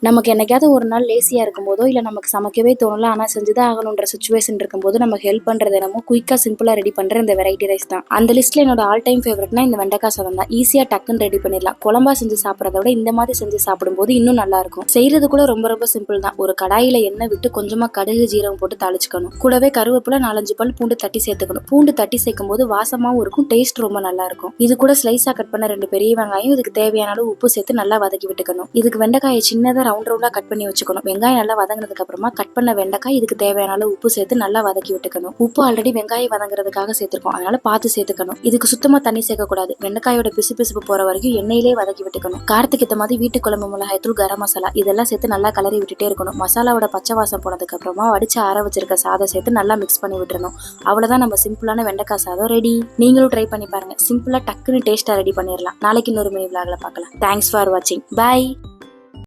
நமக்கு என்னைக்காவது ஒரு நாள் லேசியாக இருக்கும்போதோ இல்லை நமக்கு சமைக்கவே தோணல ஆனால் செஞ்சுதான் ஆகணுன்ற சுச்சுவேஷன் இருக்கும்போது நமக்கு ஹெல்ப் பண்ணுறது என்னமோ குயிக்காக சிம்பிளாக ரெடி பண்ணுற இந்த வெரைட்டி ரைஸ் தான். அந்த லிஸ்ட்டில் என்னோட ஆல் டைம் ஃபேவரட்னா இந்த வெண்டைக்காய் சாதம் தான். ஈஸியாக டக்குன்னு ரெடி பண்ணிடலாம். குழம்பா செஞ்சு சாப்பிட்றத விட இந்த மாதிரி செஞ்சு சாப்பிடும்போது இன்னும் நல்லா இருக்கும். செய்யறது கூட ரொம்ப ரொம்ப சிம்பிள் தான். ஒரு கடாயில் எண்ணெய் விட்டு கொஞ்சமாக கடுகு ஜீரகம் போட்டு தாளிச்சுக்கணும். கூடவே கருவேப்பிலை 4-5 பல் பூண்டு தட்டி சேர்த்துக்கணும். பூண்டு தட்டி சேர்க்கும் போது வாசமாகவும் இருக்கும், டேஸ்ட் ரொம்ப நல்லா இருக்கும். இது கூட ஸ்லைஸாக கட் பண்ண 2 பெரிய வெங்காயம், இதுக்கு தேவையான அளவு உப்பு சேர்த்து நல்லா வதக்கி விட்டுக்கணும். இதுக்கு வெண்டைக்காயை சின்னதாக ரவுண்டா கட் பண்ணி வச்சுக்கணும். வெங்காயம் நல்லா வதங்கினதுக்கு அப்புறமா கட் பண்ண வெண்டைக்காய் இதுக்கு தேவையான அளவு உப்பு சேர்த்து நல்லா வதக்கி விட்டுக்கணும். உப்பு ஆல்ரெடி வெங்காயம் வதங்குறதுக்காக சேர்த்திருக்கோம், அதனால பார்த்து சேர்த்துக்கணும். இதுக்கு சுத்தமா தண்ணி சேர்க்கக்கூடாது. வெண்டைக்காயோட பிசு போற வரைக்கும் எண்ணெயிலே வதக்கி விட்டுக்கணும். காரத்துக்கு ஏற்ற மாதிரி வீட்டு குழம்பு மிளகாய்த்தூள், கரம் மசாலா இதெல்லாம் சேர்த்து நல்லா கலரி விட்டுட்டே இருக்கணும். மசாலாவோட பச்சை வாசம் போனதுக்கு அப்புறமா வடிச்சு ஆற வச்சிருக்க சாதம் சேர்த்து நல்லா மிக்ஸ் பண்ணி விட்டுறணும். அவ்வளவுதான், நம்ம சிம்பிளான வெண்டைக்காய் சாதம் ரெடி. நீங்களும் ட்ரை பண்ணி பாருங்க. சிம்பிளா டக்குன்னு டேஸ்டா ரெடி பண்ணிடலாம். நாளைக்கு இன்னொரு மினி விளாக்ல பார்க்கலாம். தேங்க்ஸ் ஃபார் வாட்சிங். பை.